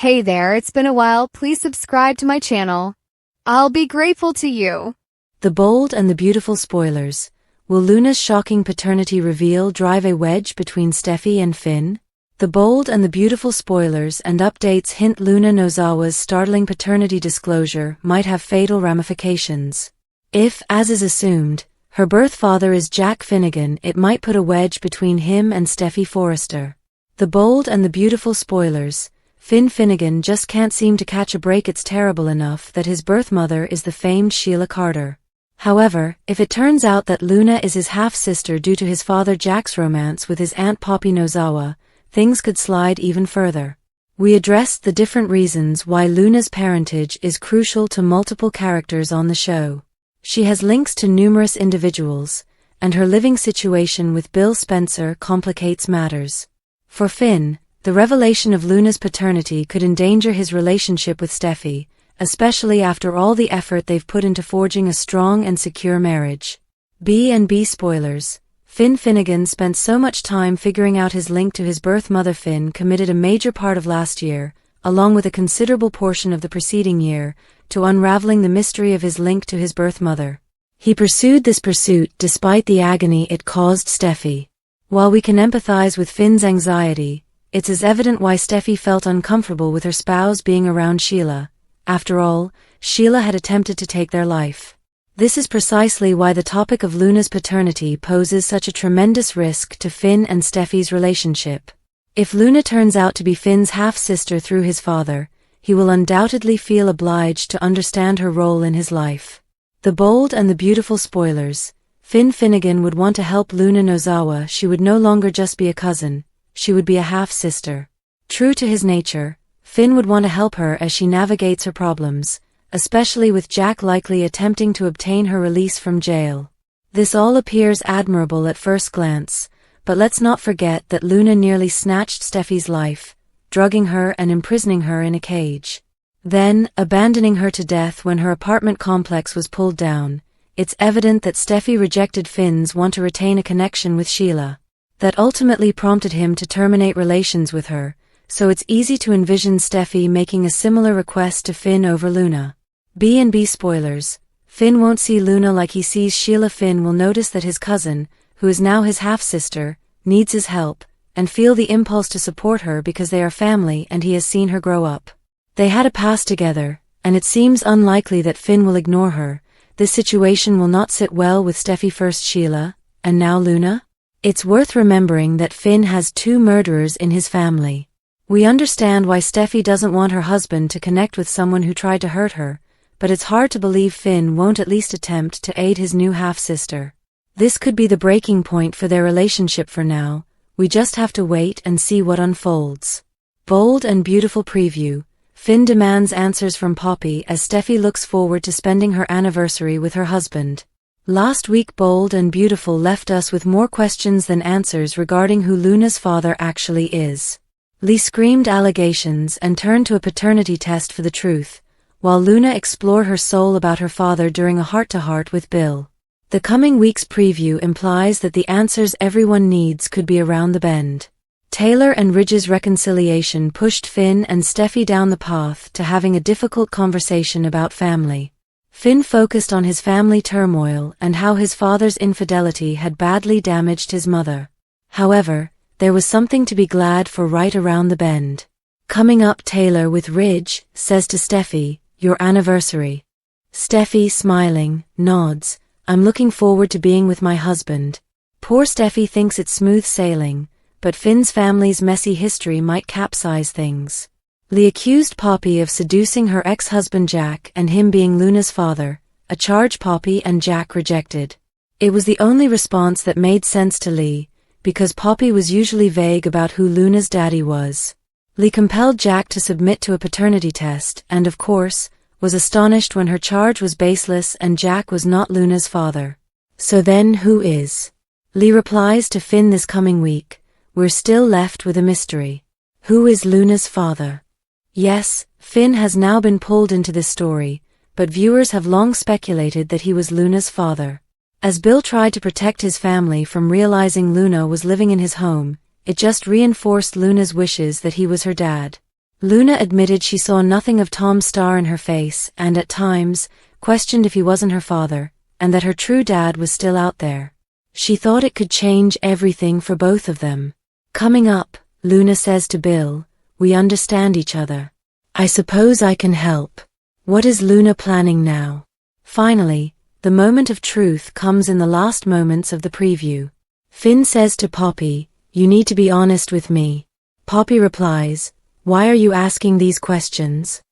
Hey there, it's been a while. Please subscribe to my channel. I'll be grateful to you. The bold and the beautiful spoilers. Will Luna's shocking paternity reveal drive a wedge between Steffi and Finn? The bold and the beautiful spoilers and updates hint Luna Nozawa's startling paternity disclosure might have fatal ramifications. If, as is assumed, her birth father is Jack Finnegan, it might put a wedge between him and Steffi Forrester. The bold and the beautiful spoilers. Finn Finnegan just can't seem to catch a break. It's terrible enough that his birth mother is the famed Sheila Carter. However, if it turns out that Luna is his half-sister due to his father Jack's romance with his aunt Poppy Nozawa, things could slide even further. We addressed the different reasons why Luna's parentage is crucial to multiple characters on the show. She has links to numerous individuals, and her living situation with Bill Spencer complicates matters. For Finn, the revelation of Luna's paternity could endanger his relationship with Steffi, especially after all the effort they've put into forging a strong and secure marriage. B&B spoilers. Finn Finnegan spent so much time figuring out his link to his birth mother. Finn committed a major part of last year, along with a considerable portion of the preceding year, to unraveling the mystery of his link to his birth mother. He pursued this pursuit despite the agony it caused Steffi. While we can empathize with Finn's anxiety, it's as evident why Steffi felt uncomfortable with her spouse being around Sheila. After all, Sheila had attempted to take their life. This is precisely why the topic of Luna's paternity poses such a tremendous risk to Finn and Steffi's relationship. If Luna turns out to be Finn's half-sister through his father, he will undoubtedly feel obliged to understand her role in his life. The bold and the beautiful spoilers. Finn Finnegan would want to help Luna Nozawa. She would no longer just be a cousin, she would be a half-sister. True to his nature, Finn would want to help her as she navigates her problems, especially with Jack likely attempting to obtain her release from jail. This all appears admirable at first glance, but let's not forget that Luna nearly snatched Steffi's life, drugging her and imprisoning her in a cage. Then, abandoning her to death when her apartment complex was pulled down. It's evident that Steffi rejected Finn's want to retain a connection with Sheila. That ultimately prompted him to terminate relations with her, so it's easy to envision Steffi making a similar request to Finn over Luna. B&B spoilers. Finn won't see Luna like he sees Sheila. Finn will notice that his cousin, who is now his half-sister, needs his help, and feel the impulse to support her because they are family and he has seen her grow up. They had a past together, and it seems unlikely that Finn will ignore her. This situation will not sit well with Steffi. First Sheila, and now Luna? It's worth remembering that Finn has two murderers in his family. We understand why Steffi doesn't want her husband to connect with someone who tried to hurt her, but it's hard to believe Finn won't at least attempt to aid his new half-sister. This could be the breaking point for their relationship. For now, we just have to wait and see what unfolds. Bold and beautiful preview. Finn demands answers from Poppy as Steffi looks forward to spending her anniversary with her husband. Last week Bold and Beautiful left us with more questions than answers regarding who Luna's father actually is. Lee screamed allegations and turned to a paternity test for the truth, while Luna explored her soul about her father during a heart-to-heart with Bill. The coming week's preview implies that the answers everyone needs could be around the bend. Taylor and Ridge's reconciliation pushed Finn and Steffi down the path to having a difficult conversation about family. Finn focused on his family turmoil and how his father's infidelity had badly damaged his mother. However, there was something to be glad for right around the bend. Coming up, Taylor with Ridge says to Steffi, "Your anniversary." Steffi, smiling, nods, "I'm looking forward to being with my husband." Poor Steffi thinks it's smooth sailing, but Finn's family's messy history might capsize things. Lee accused Poppy of seducing her ex-husband Jack and him being Luna's father, a charge Poppy and Jack rejected. It was the only response that made sense to Lee, because Poppy was usually vague about who Luna's daddy was. Lee compelled Jack to submit to a paternity test and, of course, was astonished when her charge was baseless and Jack was not Luna's father. So then who is? Lee replies to Finn this coming week, "We're still left with a mystery. Who is Luna's father?" Yes, Finn has now been pulled into this story, but viewers have long speculated that he was Luna's father. As Bill tried to protect his family from realizing Luna was living in his home, it just reinforced Luna's wishes that he was her dad. Luna admitted she saw nothing of Tom's star in her face and, at times, questioned if he wasn't her father, and that her true dad was still out there. She thought it could change everything for both of them. Coming up, Luna says to Bill, "We understand each other. I suppose I can help." What is Luna planning now? Finally, the moment of truth comes in the last moments of the preview. Finn says to Poppy, "You need to be honest with me." Poppy replies, "Why are you asking these questions?"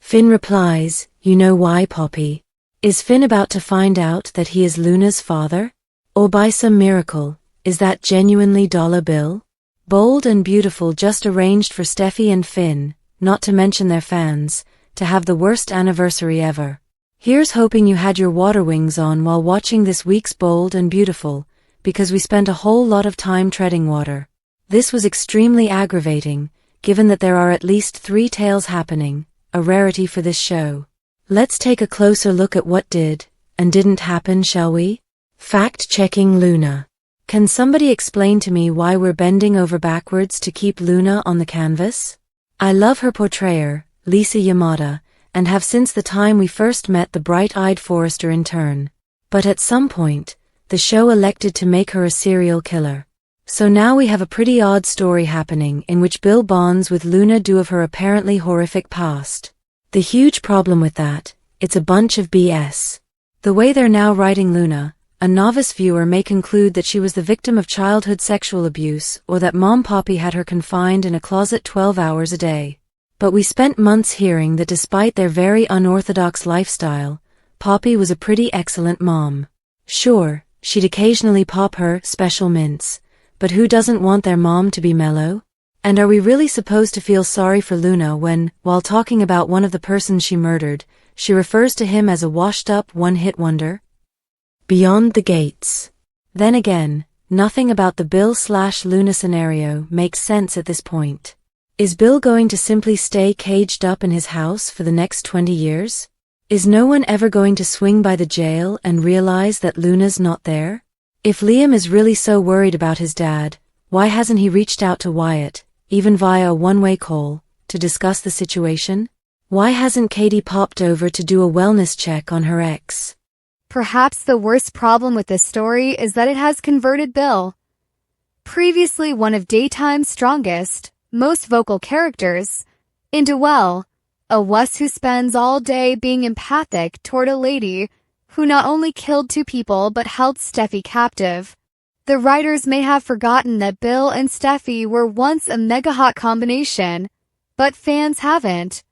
Finn replies, "You know why, Poppy." Is Finn about to find out that he is Luna's father? Or by some miracle, is that genuinely Dollar Bill? Bold and Beautiful just arranged for Steffi and Finn, not to mention their fans, to have the worst anniversary ever. Here's hoping you had your water wings on while watching this week's Bold and Beautiful, because we spent a whole lot of time treading water. This was extremely aggravating, given that there are at least 3 tales happening, a rarity for this show. Let's take a closer look at what did and didn't happen, shall we? Fact-checking Luna. Can somebody explain to me why we're bending over backwards to keep Luna on the canvas? I love her portrayer, Lisa Yamada, and have since the time we first met the bright-eyed Forrester intern. But at some point, the show elected to make her a serial killer. So now we have a pretty odd story happening in which Bill bonds with Luna due of her apparently horrific past. The huge problem with that, it's a bunch of BS. The way they're now writing Luna, a novice viewer may conclude that she was the victim of childhood sexual abuse or that Mom Poppy had her confined in a closet 12 hours a day. But we spent months hearing that despite their very unorthodox lifestyle, Poppy was a pretty excellent mom. Sure, she'd occasionally pop her special mints, but who doesn't want their mom to be mellow? And are we really supposed to feel sorry for Luna when, while talking about one of the persons she murdered, she refers to him as a washed-up one-hit wonder? Beyond the gates. Then again, nothing about the Bill/Luna scenario makes sense at this point. Is Bill going to simply stay caged up in his house for the next 20 years? Is no one ever going to swing by the jail and realize that Luna's not there? If Liam is really so worried about his dad, why hasn't he reached out to Wyatt, even via a one-way call, to discuss the situation? Why hasn't Katie popped over to do a wellness check on her ex? Perhaps the worst problem with this story is that it has converted Bill, previously one of daytime's strongest, most vocal characters, into, well, a wuss who spends all day being empathic toward a lady who not only killed 2 people but held Steffi captive. The writers may have forgotten that Bill and Steffi were once a mega-hot combination, but fans haven't.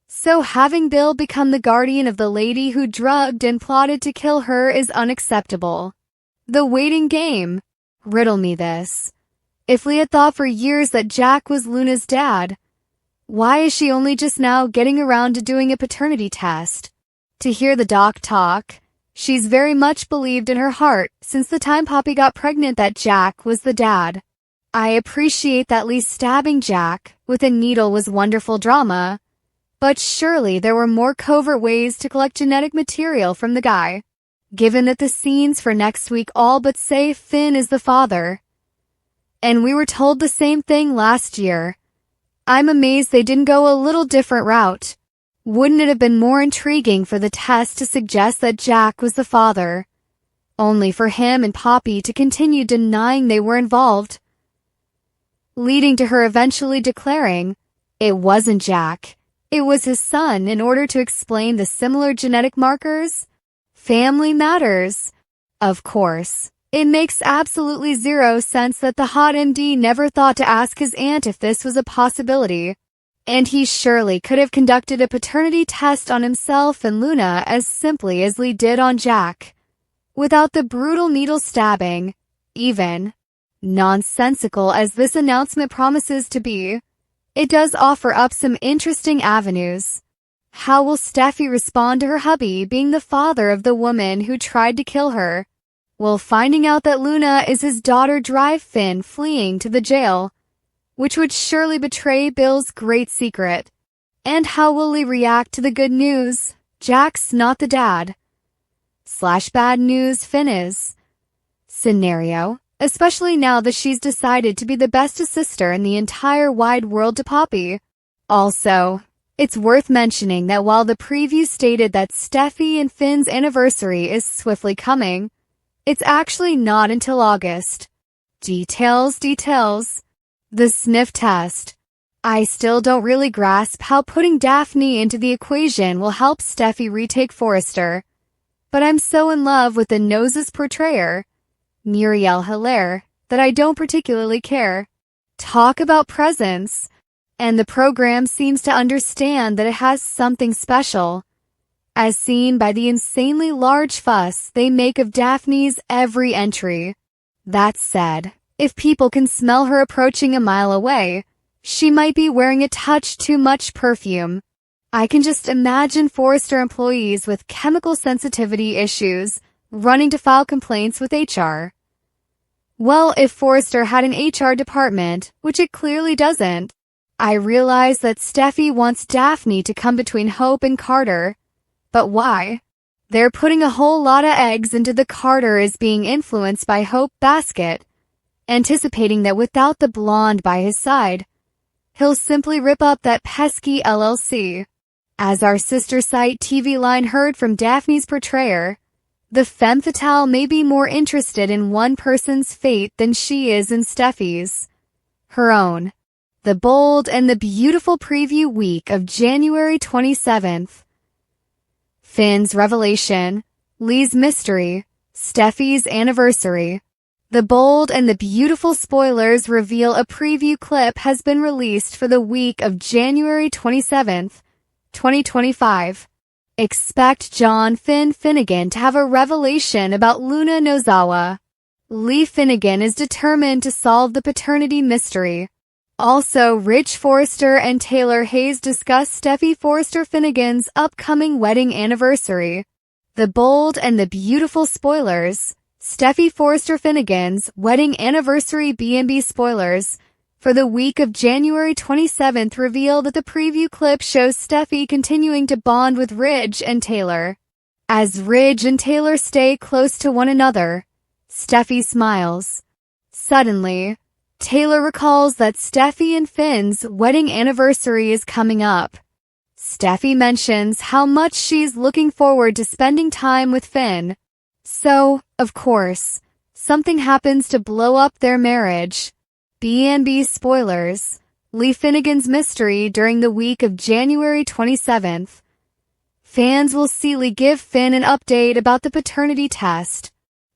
So having Bill become the guardian of the lady who drugged and plotted to kill her is unacceptable. The waiting game. Riddle me this. If Leah thought for years that Jack was Luna's dad, why is she only just now getting around to doing a paternity test? To hear the doc talk, she's very much believed in her heart since the time Poppy got pregnant that Jack was the dad. I appreciate that Lee stabbing Jack with a needle was wonderful drama, but surely there were more covert ways to collect genetic material from the guy. Given that the scenes for next week all but say Finn is the father, and we were told the same thing last year, I'm amazed they didn't go a little different route. Wouldn't it have been more intriguing for the test to suggest that Jack was the father, only for him and Poppy to continue denying they were involved, leading to her eventually declaring it wasn't Jack, it was his son in order to explain the similar genetic markers? Family matters. Of course, it makes absolutely zero sense that the hot MD never thought to ask his aunt if this was a possibility. And he surely could have conducted a paternity test on himself and Luna as simply as Lee did on Jack, without the brutal needle stabbing, even. Nonsensical as this announcement promises to be, it does offer up some interesting avenues. How will Steffi respond to her hubby being the father of the woman who tried to kill her? Will finding out that Luna is his daughter drive Finn fleeing to the jail, which would surely betray Bill's great secret? And how will Lee react to the good news Jack's not the dad / bad news Finn is scenario, especially now that she's decided to be the bestest sister in the entire wide world to Poppy? Also, it's worth mentioning that while the preview stated that Steffi and Finn's anniversary is swiftly coming, it's actually not until August. Details. The sniff test. I still don't really grasp how putting Daphne into the equation will help Steffi retake Forrester, but I'm so in love with the Nose's portrayer, Muriel Hilaire, that I don't particularly care. Talk about presence. And the program seems to understand that it has something special, as seen by the insanely large fuss they make of Daphne's every entry. That said, if people can smell her approaching a mile away, she might be wearing a touch too much perfume. I can just imagine Forrester employees with chemical sensitivity issues running to file complaints with HR. Well, if Forrester had an HR department, which it clearly doesn't, I realize that Steffi wants Daphne to come between Hope and Carter. But why? They're putting a whole lot of eggs into the Carter is being influenced by Hope basket, anticipating that without the blonde by his side, he'll simply rip up that pesky LLC. As our sister site TV Line heard from Daphne's portrayer, the femme fatale may be more interested in one person's fate than she is in Steffi's. Her own. The bold and the beautiful preview week of January 27th. Finn's revelation, Lee's mystery, Steffi's anniversary. The bold and the beautiful spoilers reveal a preview clip has been released for the week of January 27th, 2025. Expect John Finnegan to have a revelation about Luna Nozawa. Lee Finnegan is determined to solve the paternity mystery. Also, Rich Forrester and Taylor Hayes discuss Steffi Forrester Finnegan's upcoming wedding anniversary. The bold and the beautiful spoilers, Steffi Forrester Finnegan's wedding anniversary B&B spoilers, for the week of January 27th reveal that the preview clip shows Steffi continuing to bond with Ridge and Taylor. As Ridge and Taylor stay close to one another, Steffi smiles. Suddenly, Taylor recalls that Steffi and Finn's wedding anniversary is coming up. Steffi mentions how much she's looking forward to spending time with Finn. So, of course, something happens to blow up their marriage. B&B spoilers, Lee Finnegan's mystery during the week of January 27th. Fans will see Lee give Finn an update about the paternity test.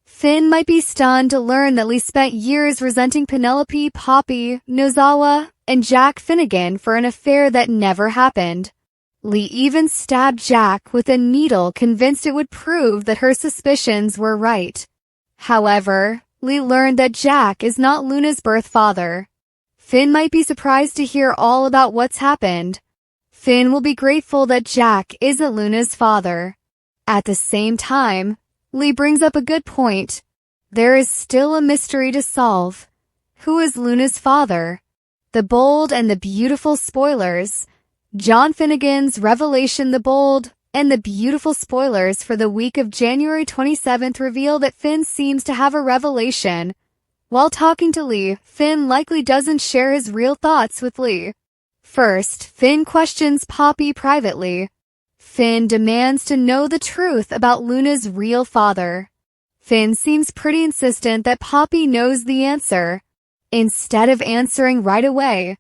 Finn might be stunned to learn that Lee spent years resenting Penelope, Poppy, Nozawa, and Jack Finnegan for an affair that never happened. Lee even stabbed Jack with a needle, convinced it would prove that her suspicions were right. However, Lee learned that Jack is not Luna's birth father. Finn might be surprised to hear all about what's happened. Finn will be grateful that Jack isn't Luna's father. At the same time, Lee brings up a good point. There is still a mystery to solve. Who is Luna's father? The bold and the beautiful spoilers. John Finnegan's revelation. The bold and the beautiful spoilers for the week of January 27th reveal that Finn seems to have a revelation. While talking to Lee, Finn likely doesn't share his real thoughts with Lee. First, Finn questions Poppy privately. Finn demands to know the truth about Luna's real father. Finn seems pretty insistent that Poppy knows the answer. Instead of answering right away,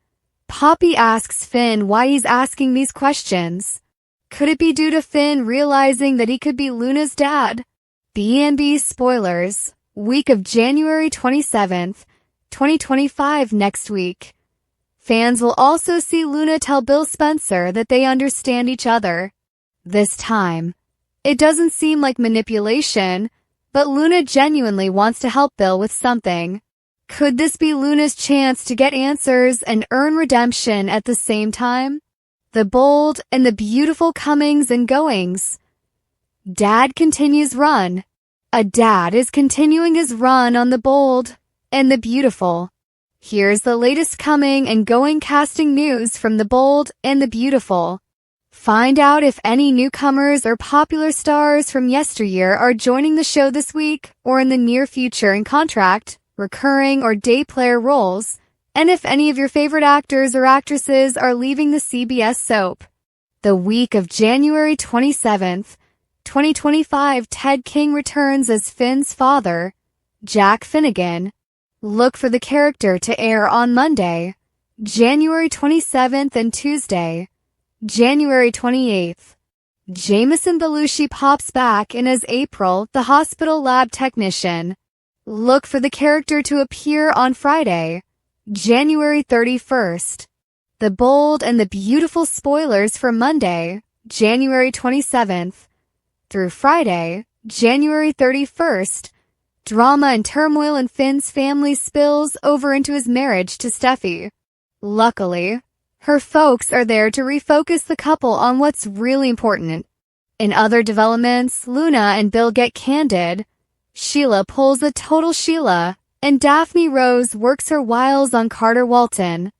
Poppy asks Finn why he's asking these questions. Could it be due to Finn realizing that he could be Luna's dad? B&B spoilers, week of January 27th, 2025 next week. Fans will also see Luna tell Bill Spencer that they understand each other. This time, it doesn't seem like manipulation, but Luna genuinely wants to help Bill with something. Could this be Luna's chance to get answers and earn redemption at the same time? The bold and the beautiful comings and goings. Dad continues run. A dad is continuing his run on the bold and the beautiful. Here's the latest coming and going casting news from the bold and the beautiful. Find out if any newcomers or popular stars from yesteryear are joining the show this week or in the near future in contract, recurring or day player roles. and if any of your favorite actors or actresses are leaving the CBS soap. The week of January 27th, 2025, Ted King returns as Finn's father, Jack Finnegan. Look for the character to air on Monday, January 27th and Tuesday, January 28th. Jameson Belushi pops back in as April, the hospital lab technician. Look for the character to appear on Friday, January 31st. The bold and the beautiful spoilers for Monday, January 27th, through Friday, January 31st. Drama and turmoil in Finn's family spills over into his marriage to Steffi. Luckily, her folks are there to refocus the couple on what's really important. In other developments, Luna and Bill get candid. Sheila pulls a total Sheila, and Daphne Rose works her wiles on Carter Walton.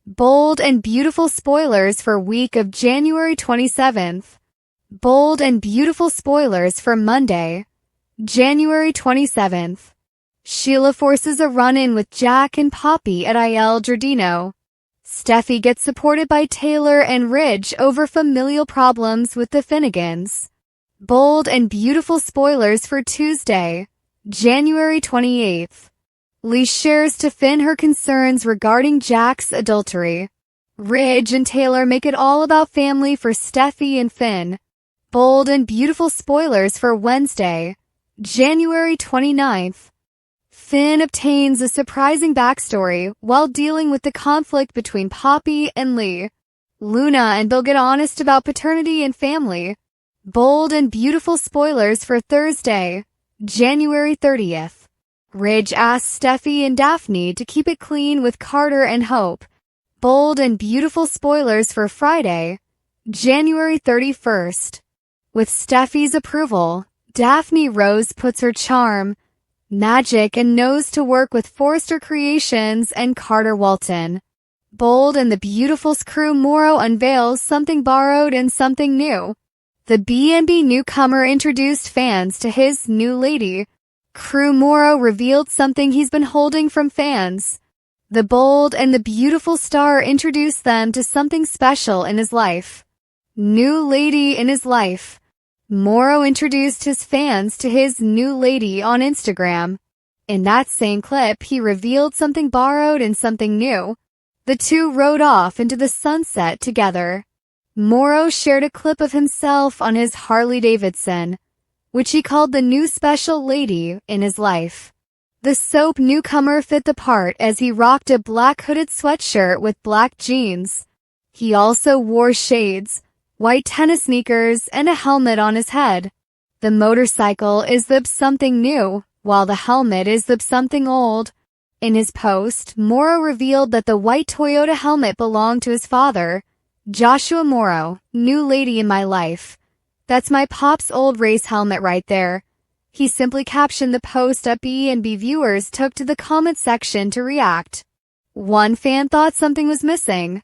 Bold and beautiful spoilers for week of January 27th. Bold and beautiful spoilers for Monday, January 27th. Sheila forces a run-in with Jack and Poppy at Il Giardino. Steffi gets supported by Taylor and Ridge over familial problems with the Finnegans. Bold and beautiful spoilers for Tuesday, January 28th. Lee shares to Finn her concerns regarding Jack's adultery. Ridge and Taylor make it all about family for Steffi and Finn. Bold and beautiful spoilers for Wednesday, January 29th. Finn obtains a surprising backstory while dealing with the conflict between Poppy and Lee. Luna and Bill get honest about paternity and family. Bold and beautiful spoilers for Thursday, January 30th. Ridge asks Steffi and Daphne to keep it clean with Carter and Hope. Bold and beautiful spoilers for Friday, January 31st. With Steffi's approval, Daphne Rose puts her charm, magic and nose to work with Forrester Creations and Carter Walton. Bold and the Beautiful's crew Morrow unveils something borrowed and something new. The B&B newcomer introduced fans to his new lady. Crew Morrow revealed something he's been holding from fans. The Bold and the Beautiful star introduced them to something special in his life. New lady in his life. Morrow introduced his fans to his new lady on Instagram. In that same clip, he revealed something borrowed and something new. The two rode off into the sunset together. Morrow shared a clip of himself on his Harley-Davidson, which he called the new special lady in his life. The soap newcomer fit the part as he rocked a black hooded sweatshirt with black jeans. He also wore shades, white tennis sneakers, and a helmet on his head. The motorcycle is the something new, while the helmet is the something old. In his post, Morrow revealed that the white Toyota helmet belonged to his father, Joshua Morrow, new lady in my life. That's my pop's old race helmet right there. He simply captioned the post up. B&B viewers took to the comment section to react. One fan thought something was missing.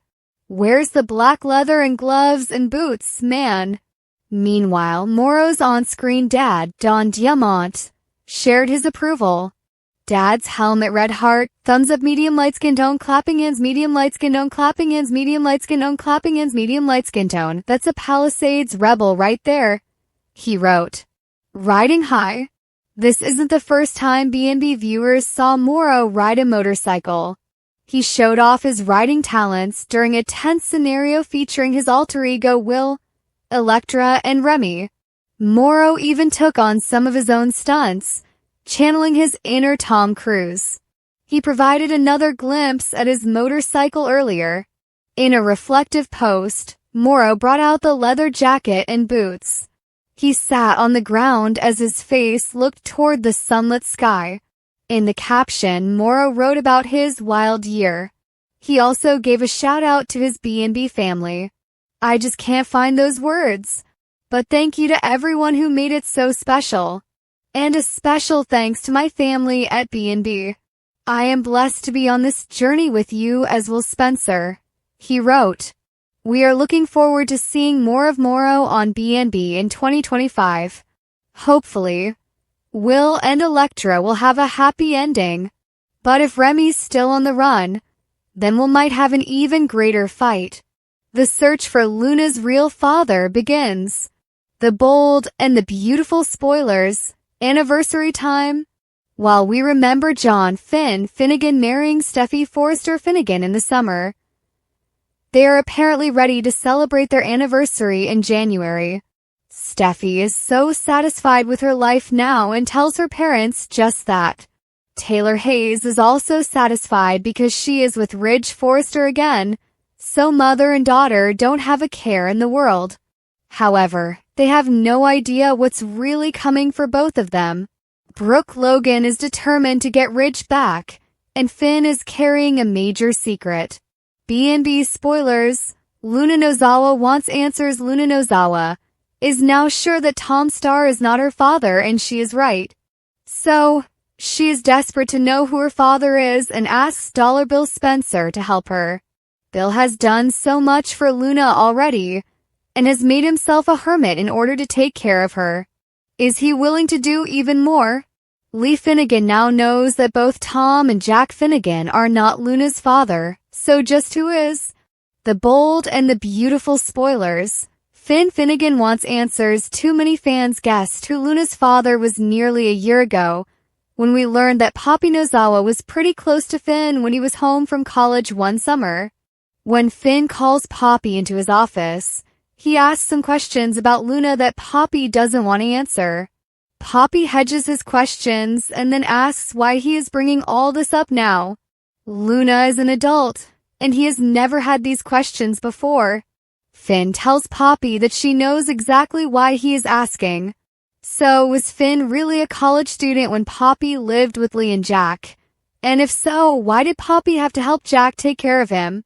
Where's the black leather and gloves and boots, man? Meanwhile, Morrow's on-screen dad, Don Diamant, shared his approval. Dad's helmet red heart, thumbs up medium light skin tone, clapping hands medium light skin tone, clapping hands medium light skin tone, clapping hands medium light skin tone. That's a Palisades rebel right there, he wrote. Riding high. This isn't the first time B&B viewers saw Morrow ride a motorcycle. He showed off his riding talents during a tense scenario featuring his alter ego Will, Electra, and Remy. Morrow even took on some of his own stunts, channeling his inner Tom Cruise. He provided another glimpse at his motorcycle earlier. In a reflective post, Morrow brought out the leather jacket and boots. He sat on the ground as his face looked toward the sunlit sky. In the caption, Morrow wrote about his wild year. He also gave a shout-out to his B&B family. I just can't find those words. But thank you to everyone who made it so special. And a special thanks to my family at B&B. I am blessed to be on this journey with you as will Spencer. He wrote. We are looking forward to seeing more of Morrow on B&B in 2025. Hopefully, Will and Electra will have a happy ending. But if Remy's still on the run, then we might have an even greater fight. The search for Luna's real father begins. The bold and the beautiful spoilers. Anniversary time. While we remember John Finnegan marrying Steffi Forrester Finnegan in the summer, they are apparently ready to celebrate their anniversary in January. Steffi is so satisfied with her life now and tells her parents just that. Taylor Hayes is also satisfied because she is with Ridge Forrester again, so mother and daughter don't have a care in the world. However, they have no idea what's really coming for both of them. Brooke Logan is determined to get Ridge back, and Finn is carrying a major secret. B&B spoilers. Luna Nozawa wants answers. Luna Nozawa is now sure that Tom Starr is not her father, and she is right. So, she is desperate to know who her father is and asks Dollar Bill Spencer to help her. Bill has done so much for Luna already, and has made himself a hermit in order to take care of her. Is he willing to do even more? Lee Finnegan now knows that both Tom and Jack Finnegan are not Luna's father, so just who is? The bold and the beautiful spoilers. Finn Finnegan wants answers. Too many fans guessed who Luna's father was nearly a year ago, when we learned that Poppy Nozawa was pretty close to Finn when he was home from college one summer. When Finn calls Poppy into his office, he asks some questions about Luna that Poppy doesn't want to answer. Poppy hedges his questions and then asks why he is bringing all this up now. Luna is an adult, and he has never had these questions before. Finn tells Poppy that she knows exactly why he is asking. So, was Finn really a college student when Poppy lived with Lee and Jack? And if so, why did Poppy have to help Jack take care of him?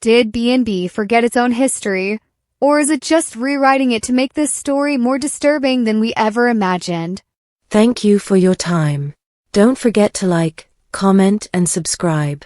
Did B&B forget its own history? Or is it just rewriting it to make this story more disturbing than we ever imagined? Thank you for your time. Don't forget to like, comment, and subscribe.